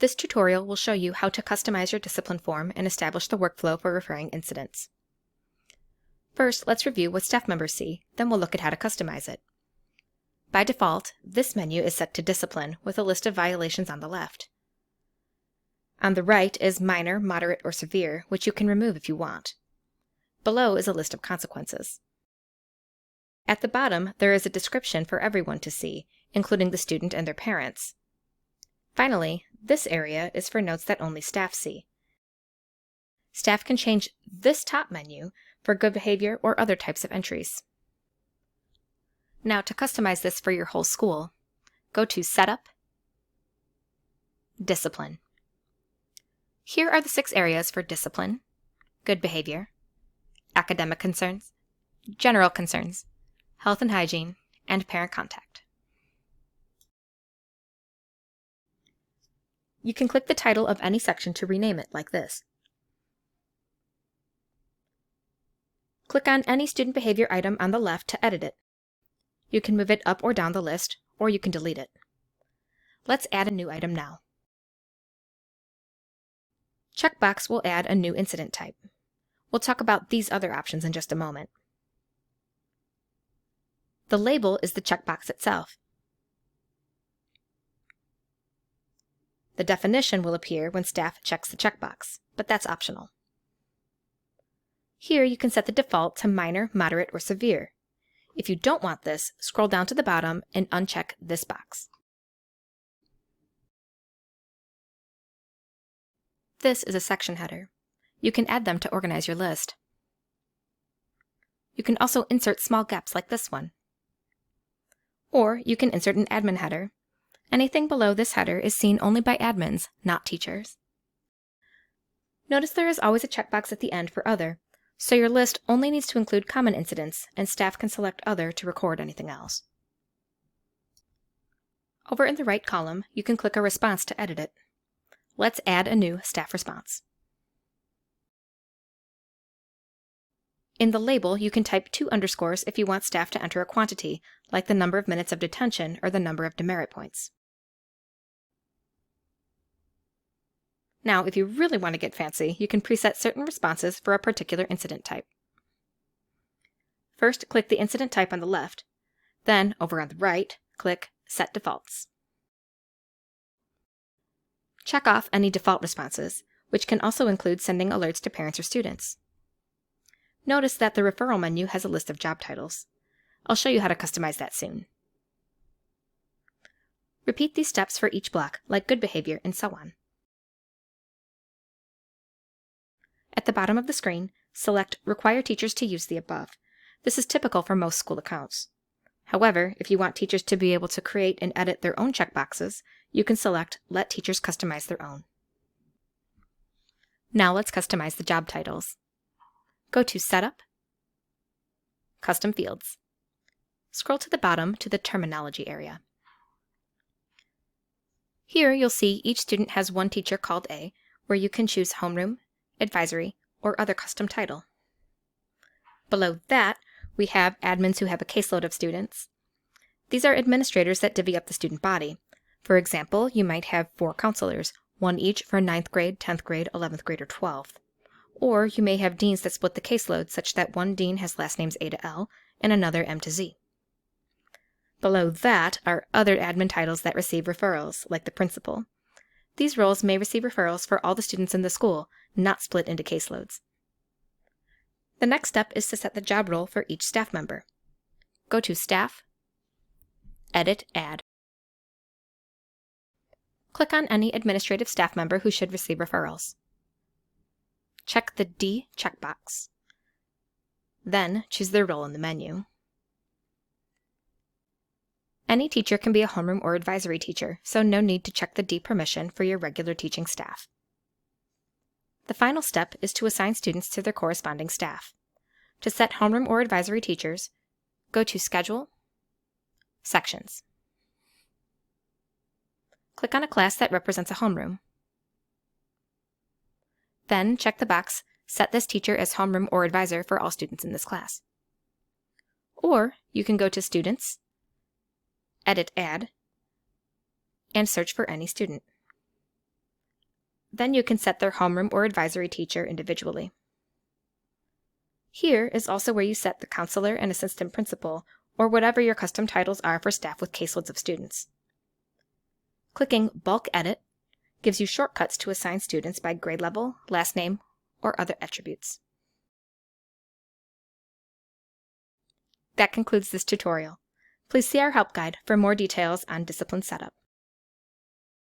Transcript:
This tutorial will show you how to customize your discipline form and establish the workflow for referring incidents. First, let's review what staff members see, then we'll look at how to customize it. By default, this menu is set to Discipline with a list of violations on the left. On the right is Minor, Moderate, or Severe, which you can remove if you want. Below is a list of consequences. At the bottom, there is a description for everyone to see, including the student and their parents. Finally, this area is for notes that only staff see. Staff can change this top menu for good behavior or other types of entries. Now, to customize this for your whole school, go to Setup, Discipline. Here are the 6 areas for discipline, good behavior, academic concerns, general concerns, health and hygiene, and parent contact. You can click the title of any section to rename it, like this. Click on any student behavior item on the left to edit it. You can move it up or down the list, or you can delete it. Let's add a new item now. Checkbox will add a new incident type. We'll talk about these other options in just a moment. The label is the checkbox itself. The definition will appear when staff checks the checkbox, but that's optional. Here you can set the default to Minor, Moderate, or Severe. If you don't want this, scroll down to the bottom and uncheck this box. This is a section header. You can add them to organize your list. You can also insert small gaps like this one. Or you can insert an admin header. Anything below this header is seen only by admins, not teachers. Notice there is always a checkbox at the end for Other, so your list only needs to include common incidents, and staff can select Other to record anything else. Over in the right column, you can click a response to edit it. Let's add a new staff response. In the label, you can type 2 underscores if you want staff to enter a quantity, like the number of minutes of detention or the number of demerit points. Now, if you really want to get fancy, you can preset certain responses for a particular incident type. First, click the incident type on the left. Then, over on the right, click Set Defaults. Check off any default responses, which can also include sending alerts to parents or students. Notice that the referral menu has a list of job titles. I'll show you how to customize that soon. Repeat these steps for each block, like good behavior and so on. At the bottom of the screen, select Require Teachers to use the above. This is typical for most school accounts. However, if you want teachers to be able to create and edit their own checkboxes, you can select Let Teachers Customize Their Own. Now let's customize the job titles. Go to Setup, Custom Fields. Scroll to the bottom to the Terminology area. Here you'll see each student has one teacher called A, where you can choose Homeroom, Advisory, or other custom title. Below that, we have admins who have a caseload of students. These are administrators that divvy up the student body. For example, you might have 4 counselors, one each for 9th grade, 10th grade, 11th grade, or 12th. Or you may have deans that split the caseload such that one dean has last names A to L and another M to Z. Below that are other admin titles that receive referrals, like the principal. These roles may receive referrals for all the students in the school, not split into caseloads. The next step is to set the job role for each staff member. Go to Staff, Edit Add. Click on any administrative staff member who should receive referrals. Check the D checkbox. Then choose their role in the menu. Any teacher can be a homeroom or advisory teacher, so no need to check the D permission for your regular teaching staff. The final step is to assign students to their corresponding staff. To set homeroom or advisory teachers, go to Schedule, Sections. Click on a class that represents a homeroom. Then check the box, Set this teacher as homeroom or advisor for all students in this class. Or you can go to Students, Edit Add, and search for any student. Then you can set their homeroom or advisory teacher individually. Here is also where you set the counselor and assistant principal, or whatever your custom titles are for staff with caseloads of students. Clicking Bulk Edit gives you shortcuts to assign students by grade level, last name, or other attributes. That concludes this tutorial. Please see our help guide for more details on discipline setup.